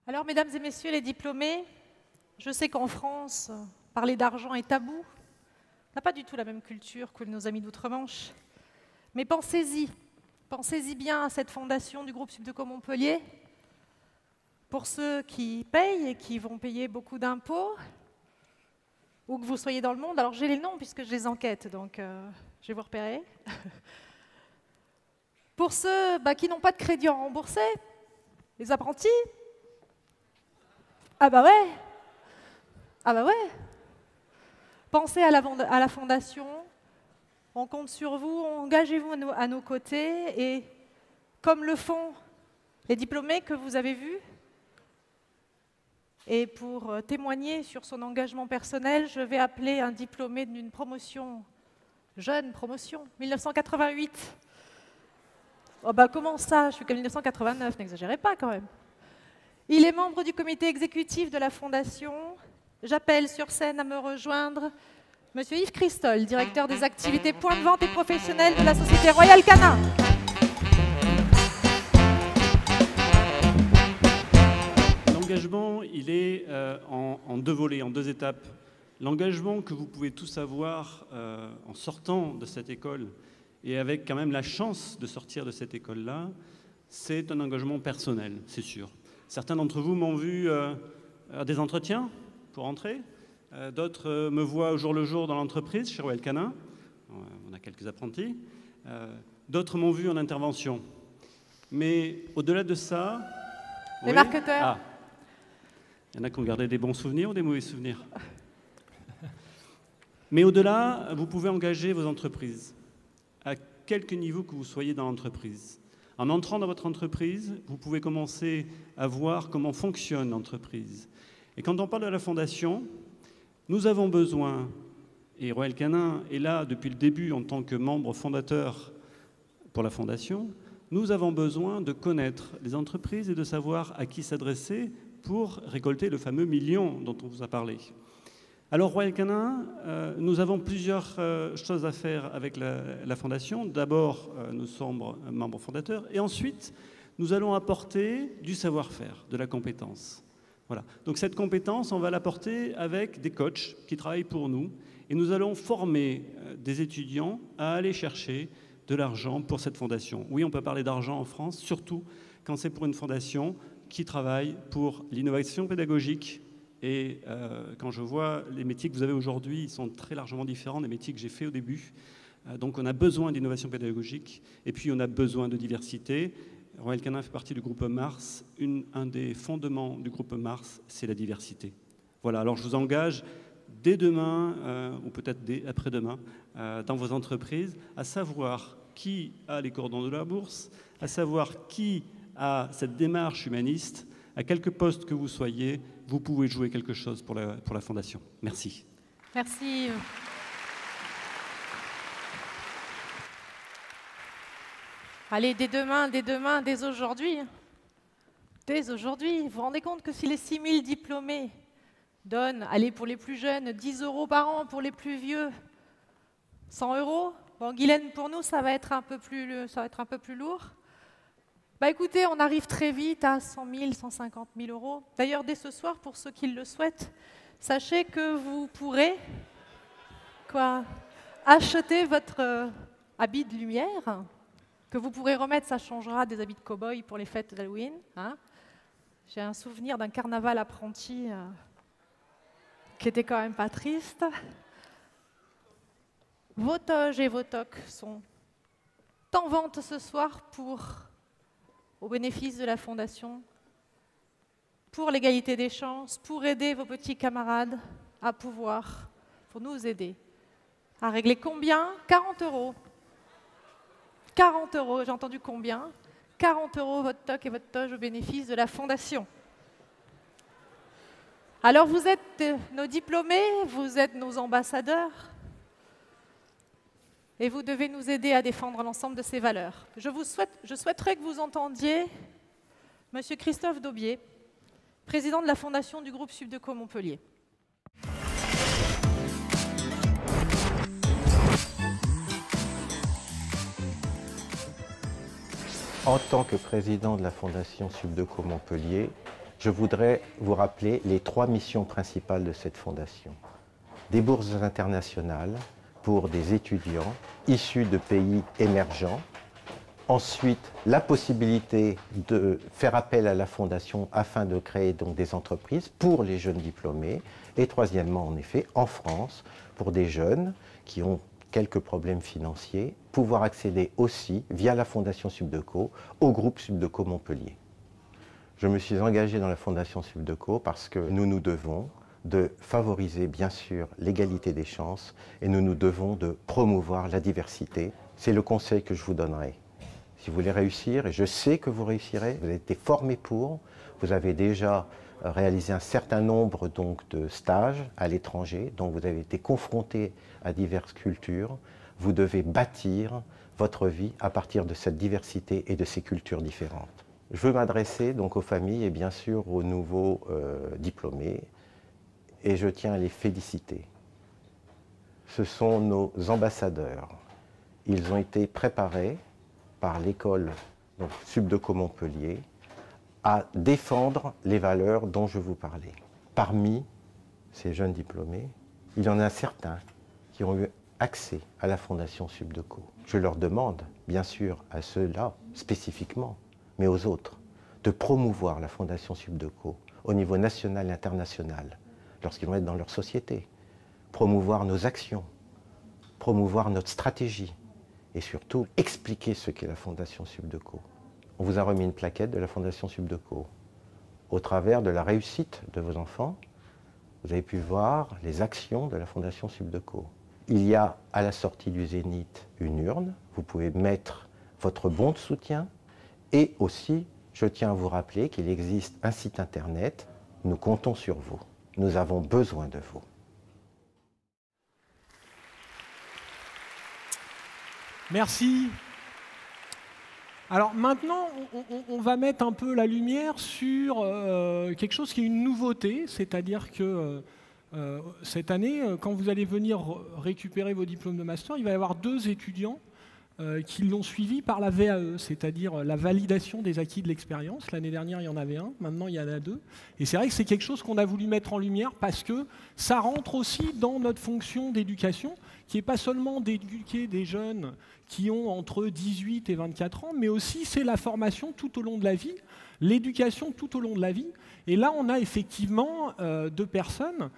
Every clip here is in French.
Alors, mesdames et messieurs les diplômés, je sais qu'en France, parler d'argent est tabou. On n'a pas du tout la même culture que nos amis d'outre-Manche. Mais pensez-y bien à cette fondation du groupe Subdeco Montpellier. Pour ceux qui payent et qui vont payer beaucoup d'impôts, ou que vous soyez dans le monde, alors j'ai les noms puisque je les enquête, donc je vais vous repérer. Pour ceux qui n'ont pas de crédit à rembourser, les apprentis, ah bah ouais. Pensez à la fondation, on compte sur vous, engagez-vous à nos côtés, et comme le font les diplômés que vous avez vus, et pour témoigner sur son engagement personnel, je vais appeler un diplômé d'une promotion, jeune promotion, 1988. Oh bah comment ça, je suis qu'en 1989, n'exagérez pas quand même. Il est membre du comité exécutif de la Fondation. J'appelle sur scène à me rejoindre Monsieur Yves Christol, directeur des activités points de vente et professionnels de la société Royal Canin. L'engagement, il est en deux volets, en deux étapes. L'engagement que vous pouvez tous avoir en sortant de cette école et avec quand même la chance de sortir de cette école-là, c'est un engagement personnel, c'est sûr. Certains d'entre vous m'ont vu à des entretiens pour entrer. D'autres me voient au jour le jour dans l'entreprise, chez Royal Canin. On a quelques apprentis. D'autres m'ont vu en intervention. Mais au-delà de ça... Les marketeurs. Il y en a qui ont gardé des bons souvenirs ou des mauvais souvenirs. Mais au-delà, vous pouvez engager vos entreprises, à quelque niveau que vous soyez dans l'entreprise. En entrant dans votre entreprise, vous pouvez commencer à voir comment fonctionne l'entreprise. Et quand on parle de la Fondation, nous avons besoin, et Royal Canin est là depuis le début en tant que membre fondateur pour la Fondation, nous avons besoin de connaître les entreprises et de savoir à qui s'adresser pour récolter le fameux million dont on vous a parlé. Alors, Royal Canin, nous avons plusieurs choses à faire avec la Fondation. D'abord, nous sommes membres fondateurs, et ensuite, nous allons apporter du savoir-faire, de la compétence. Voilà. Donc cette compétence, on va l'apporter avec des coachs qui travaillent pour nous, et nous allons former des étudiants à aller chercher de l'argent pour cette fondation. Oui, on peut parler d'argent en France, surtout quand c'est pour une fondation qui travaille pour l'innovation pédagogique. Et quand je vois les métiers que vous avez aujourd'hui, ils sont très largement différents des métiers que j'ai faits au début. Donc on a besoin d'innovation pédagogique, et puis on a besoin de diversité. Royal Canin fait partie du groupe Mars. Un des fondements du groupe Mars, c'est la diversité. Voilà, alors je vous engage dès demain, ou peut-être dès après-demain, dans vos entreprises, à savoir qui a les cordons de la bourse, à savoir qui a cette démarche humaniste. À quelque poste que vous soyez, vous pouvez jouer quelque chose pour la Fondation. Merci. Merci. Allez, dès demain, dès aujourd'hui. Dès aujourd'hui, vous vous rendez compte que si les 6000 diplômés donnent, allez, pour les plus jeunes, 10 € par an, pour les plus vieux, 100 €. Bon, Guylaine, pour nous, ça va être un peu plus lourd. Bah écoutez, on arrive très vite à 100 000, 150 000 €. D'ailleurs, dès ce soir, pour ceux qui le souhaitent, sachez que vous pourrez acheter votre habit de lumière, que vous pourrez remettre, ça changera des habits de cow-boy pour les fêtes d'Halloween. Hein. J'ai un souvenir d'un carnaval apprenti qui était quand même pas triste. Vos toges et vos toques sont en vente ce soir au bénéfice de la Fondation, pour l'égalité des chances, pour aider vos petits camarades pour nous aider à régler combien? 40 €. 40 €, j'ai entendu combien? 40 € votre toque et votre toge au bénéfice de la Fondation. Alors vous êtes nos diplômés, vous êtes nos ambassadeurs, et vous devez nous aider à défendre l'ensemble de ces valeurs. Je souhaiterais que vous entendiez M. Christophe Daubier, président de la Fondation du groupe Subdeco Montpellier. En tant que président de la Fondation Subdeco Montpellier, je voudrais vous rappeler les 3 missions principales de cette fondation. Des bourses internationales pour des étudiants issus de pays émergents. Ensuite, la possibilité de faire appel à la fondation afin de créer donc des entreprises pour les jeunes diplômés. Et troisièmement, en effet, en France, pour des jeunes qui ont quelques problèmes financiers, pouvoir accéder aussi, via la fondation Subdeco, au groupe Subdeco Montpellier. Je me suis engagé dans la fondation Subdeco parce que nous nous devons de favoriser, bien sûr, l'égalité des chances et nous nous devons de promouvoir la diversité. C'est le conseil que je vous donnerai. Si vous voulez réussir, et je sais que vous réussirez, vous avez été formé pour, vous avez déjà réalisé un certain nombre donc, de stages à l'étranger, donc vous avez été confronté à diverses cultures, vous devez bâtir votre vie à partir de cette diversité et de ces cultures différentes. Je veux m'adresser donc aux familles et bien sûr aux nouveaux diplômés, et je tiens à les féliciter. Ce sont nos ambassadeurs. Ils ont été préparés par l'école Subdeco Montpellier à défendre les valeurs dont je vous parlais. Parmi ces jeunes diplômés, il y en a certains qui ont eu accès à la fondation Subdeco. Je leur demande, bien sûr, à ceux-là spécifiquement, mais aux autres, de promouvoir la fondation Subdeco au niveau national et international, lorsqu'ils vont être dans leur société, promouvoir nos actions, promouvoir notre stratégie, et surtout expliquer ce qu'est la fondation Subdeco. On vous a remis une plaquette de la fondation Subdeco. Au travers de la réussite de vos enfants, vous avez pu voir les actions de la fondation Subdeco. Il y a à la sortie du Zénith une urne, vous pouvez mettre votre bon de soutien et aussi, je tiens à vous rappeler qu'il existe un site internet, nous comptons sur vous, nous avons besoin de vous. Merci. Alors maintenant, on va mettre un peu la lumière sur quelque chose qui est une nouveauté, c'est-à-dire que cette année, quand vous allez venir récupérer vos diplômes de master, il va y avoir 2 étudiants qui l'ont suivi par la VAE, c'est-à-dire la validation des acquis de l'expérience. L'année dernière, il y en avait un, maintenant il y en a 2. Et c'est vrai que c'est quelque chose qu'on a voulu mettre en lumière parce que ça rentre aussi dans notre fonction d'éducation, qui n'est pas seulement d'éduquer des jeunes qui ont entre 18 et 24 ans, mais aussi c'est la formation tout au long de la vie, l'éducation tout au long de la vie. Et là, on a effectivement 2 personnes,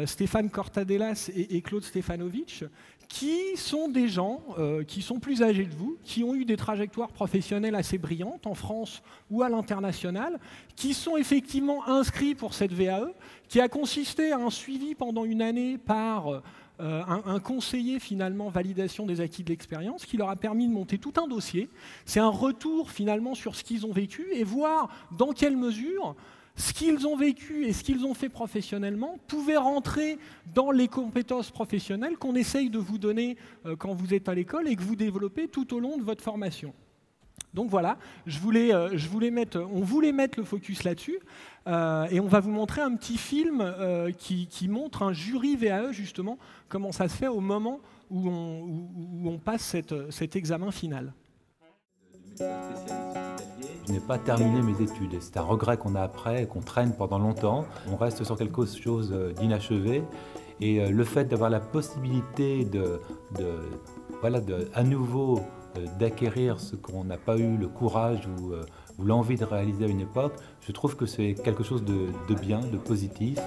Stéphane Cortadelas et Claude Stefanovic, qui sont des gens qui sont plus âgés que vous, qui ont eu des trajectoires professionnelles assez brillantes en France ou à l'international, qui sont effectivement inscrits pour cette VAE, qui a consisté à un suivi pendant une année par un conseiller finalement validation des acquis de l'expérience qui leur a permis de monter tout un dossier. C'est un retour finalement sur ce qu'ils ont vécu et voir dans quelle mesure ce qu'ils ont vécu et ce qu'ils ont fait professionnellement pouvait rentrer dans les compétences professionnelles qu'on essaye de vous donner quand vous êtes à l'école et que vous développez tout au long de votre formation. Donc voilà, on voulait mettre le focus là-dessus et on va vous montrer un petit film qui montre un jury VAE justement, comment ça se fait au moment où on passe cet examen final. Je n'ai pas terminé mes études et c'est un regret qu'on a après et qu'on traîne pendant longtemps. On reste sur quelque chose d'inachevé et le fait d'avoir la possibilité à nouveau d'acquérir ce qu'on n'a pas eu le courage ou l'envie de réaliser à une époque, je trouve que c'est quelque chose de bien, de positif.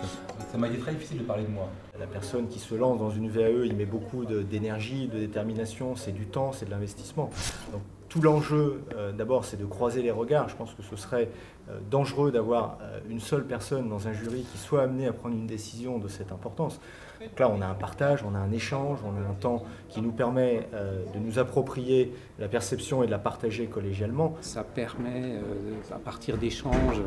Ça m'a été très difficile de parler de moi. La personne qui se lance dans une VAE, il met beaucoup d'énergie, de détermination, c'est du temps, c'est de l'investissement. Donc, tout l'enjeu, d'abord, c'est de croiser les regards. Je pense que ce serait dangereux d'avoir une seule personne dans un jury qui soit amenée à prendre une décision de cette importance. Donc là, on a un partage, on a un échange, on a un temps qui nous permet de nous approprier la perception et de la partager collégialement. Ça permet, à partir d'échanges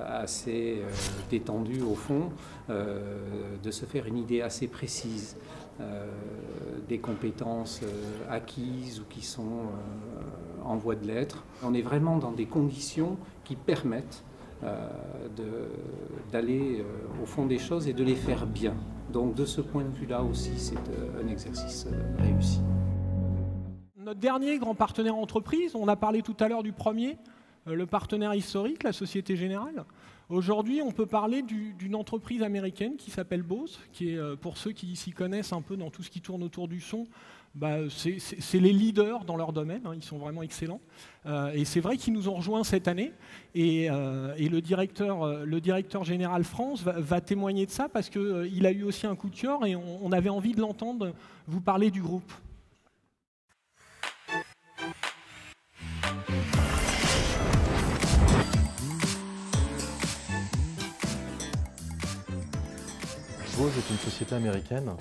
assez détendus au fond, de se faire une idée assez précise des compétences acquises ou qui sont en voie de l'être. On est vraiment dans des conditions qui permettent d'aller au fond des choses et de les faire bien. Donc de ce point de vue-là aussi, c'est un exercice réussi. Notre dernier grand partenaire entreprise, on a parlé tout à l'heure du premier, le partenaire historique, la Société Générale. Aujourd'hui, on peut parler d'une entreprise américaine qui s'appelle Bose, qui est, pour ceux qui s'y connaissent un peu dans tout ce qui tourne autour du son, c'est les leaders dans leur domaine, hein, ils sont vraiment excellents. Et c'est vrai qu'ils nous ont rejoints cette année. Et le directeur général France va témoigner de ça parce qu'il a eu aussi un coup de cœur et on avait envie de l'entendre vous parler du groupe. Bose est une société américaine.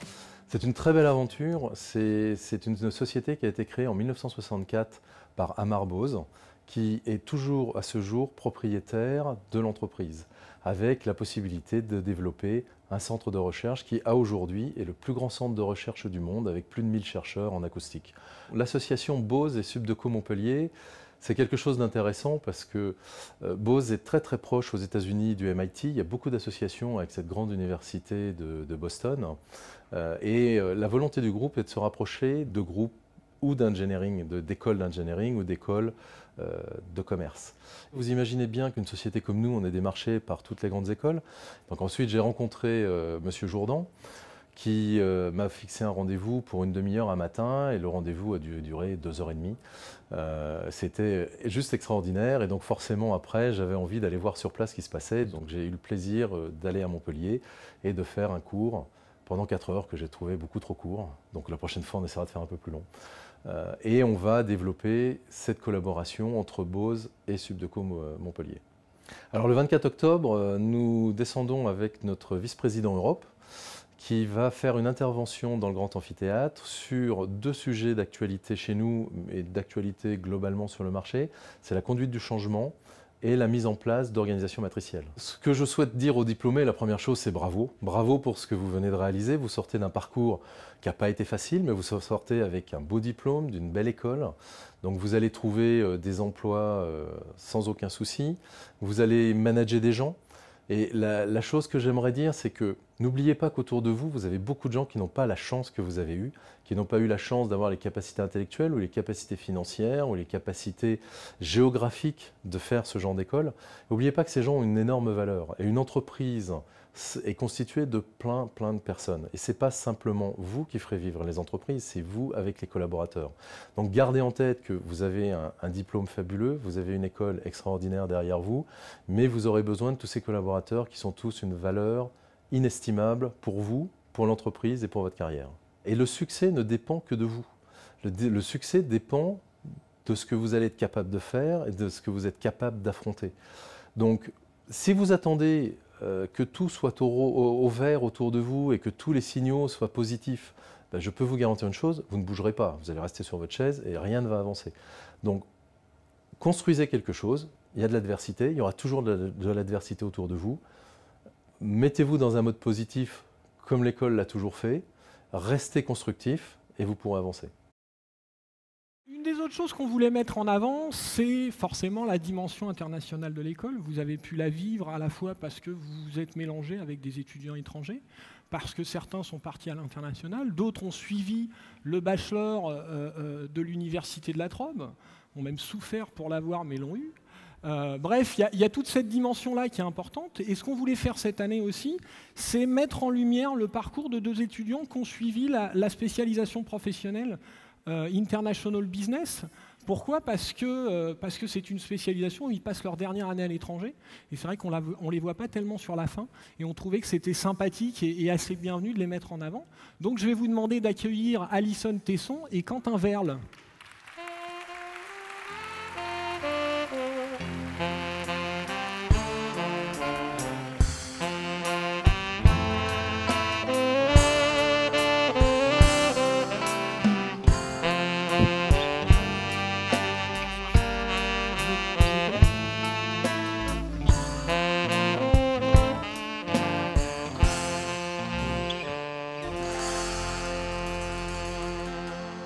C'est une très belle aventure. C'est une société qui a été créée en 1964 par Amar Bose, qui est toujours à ce jour propriétaire de l'entreprise, avec la possibilité de développer un centre de recherche qui, à aujourd'hui, est le plus grand centre de recherche du monde, avec plus de 1000 chercheurs en acoustique. L'association Bose et Subdeco Montpellier, c'est quelque chose d'intéressant parce que Bose est très très proche aux États-Unis du MIT. Il y a beaucoup d'associations avec cette grande université de Boston. La volonté du groupe est de se rapprocher de groupes ou d'engineering, d'écoles d'engineering ou d'écoles de commerce. Vous imaginez bien qu'une société comme nous, on est démarché par toutes les grandes écoles. Donc ensuite, j'ai rencontré Monsieur Jourdan, qui m'a fixé un rendez-vous pour une demi-heure un matin, et le rendez-vous a duré 2h30. C'était juste extraordinaire, et donc forcément après, j'avais envie d'aller voir sur place ce qui se passait. Donc j'ai eu le plaisir d'aller à Montpellier et de faire un cours pendant 4 heures que j'ai trouvé beaucoup trop court. Donc la prochaine fois, on essaiera de faire un peu plus long. Et on va développer cette collaboration entre Bose et Subdeco Montpellier. Alors le 24 octobre, nous descendons avec notre vice-président Europe, qui va faire une intervention dans le Grand Amphithéâtre sur 2 sujets d'actualité chez nous et d'actualité globalement sur le marché. C'est la conduite du changement et la mise en place d'organisations matricielles. Ce que je souhaite dire aux diplômés, la première chose, c'est bravo. Bravo pour ce que vous venez de réaliser. Vous sortez d'un parcours qui n'a pas été facile, mais vous sortez avec un beau diplôme, d'une belle école. Donc vous allez trouver des emplois sans aucun souci. Vous allez manager des gens. Et la chose que j'aimerais dire, c'est que n'oubliez pas qu'autour de vous, vous avez beaucoup de gens qui n'ont pas la chance que vous avez eue, qui n'ont pas eu la chance d'avoir les capacités intellectuelles ou les capacités financières ou les capacités géographiques de faire ce genre d'école. N'oubliez pas que ces gens ont une énorme valeur. Et une entreprise est constituée de plein de personnes. Et ce n'est pas simplement vous qui ferez vivre les entreprises, c'est vous avec les collaborateurs. Donc gardez en tête que vous avez un diplôme fabuleux, vous avez une école extraordinaire derrière vous, mais vous aurez besoin de tous ces collaborateurs qui sont tous une valeur inestimable pour vous, pour l'entreprise et pour votre carrière. Et le succès ne dépend que de vous. Le succès dépend de ce que vous allez être capable de faire et de ce que vous êtes capable d'affronter. Donc, si vous attendez que tout soit au vert autour de vous et que tous les signaux soient positifs, ben je peux vous garantir une chose, vous ne bougerez pas. Vous allez rester sur votre chaise et rien ne va avancer. Donc, construisez quelque chose. Il y a de l'adversité, il y aura toujours de l'adversité autour de vous. Mettez-vous dans un mode positif comme l'école l'a toujours fait. Restez constructif et vous pourrez avancer. Une des autres choses qu'on voulait mettre en avant, c'est forcément la dimension internationale de l'école. Vous avez pu la vivre à la fois parce que vous vous êtes mélangé avec des étudiants étrangers, parce que certains sont partis à l'international, d'autres ont suivi le bachelor de l'université de la Trobe, ont même souffert pour l'avoir mais l'ont eu. Bref, il y a toute cette dimension-là qui est importante. Et ce qu'on voulait faire cette année aussi, c'est mettre en lumière le parcours de 2 étudiants qui ont suivi la spécialisation professionnelle International Business. Pourquoi ? Parce que c'est une spécialisation où ils passent leur dernière année à l'étranger. Et c'est vrai qu'on ne les voit pas tellement sur la fin. Et on trouvait que c'était sympathique et assez bienvenu de les mettre en avant. Donc je vais vous demander d'accueillir Alison Tesson et Quentin Verle.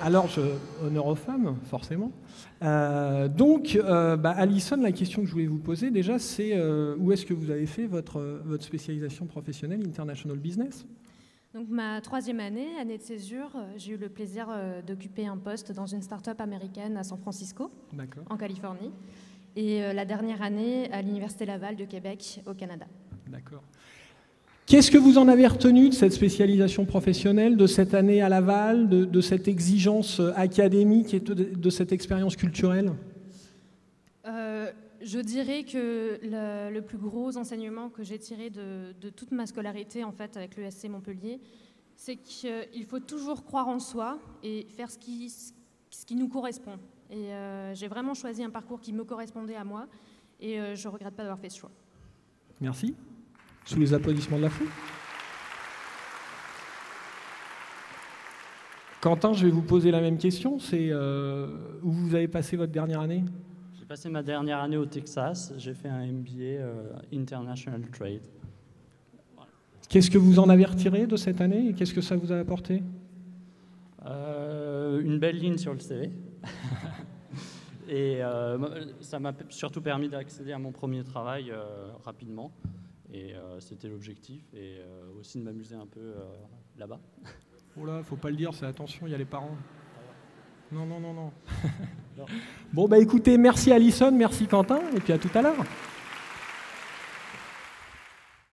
Alors, honneur aux femmes, forcément. Alison, la question que je voulais vous poser déjà, c'est où est-ce que vous avez fait votre spécialisation professionnelle International Business ? Donc, ma 3e année de césure, j'ai eu le plaisir d'occuper un poste dans une start-up américaine à San Francisco, en Californie. et la dernière année à l'Université Laval de Québec au Canada. D'accord. Qu'est-ce que vous en avez retenu de cette spécialisation professionnelle, de cette année à Laval, de cette exigence académique et de cette expérience culturelle? Je dirais que le plus gros enseignement que j'ai tiré de toute ma scolarité en fait, avec l'ESC Montpellier, c'est qu'il faut toujours croire en soi et faire ce qui nous correspond. Et j'ai vraiment choisi un parcours qui me correspondait à moi et je ne regrette pas d'avoir fait ce choix. Merci. Sous les applaudissements de la foule. Quentin, je vais vous poser la même question. C'est où vous avez passé votre dernière année? J'ai passé ma dernière année au Texas. J'ai fait un MBA International Trade. Voilà. Qu'est-ce que vous en avez retiré de cette année et qu'est-ce que ça vous a apporté? Une belle ligne sur le CV. Et ça m'a surtout permis d'accéder à mon premier travail rapidement. Et c'était l'objectif. Et aussi de m'amuser un peu là-bas. Oh là, faut pas le dire, c'est attention, il y a les parents. Non. Bon, bah écoutez, merci Alison, merci Quentin, et puis à tout à l'heure.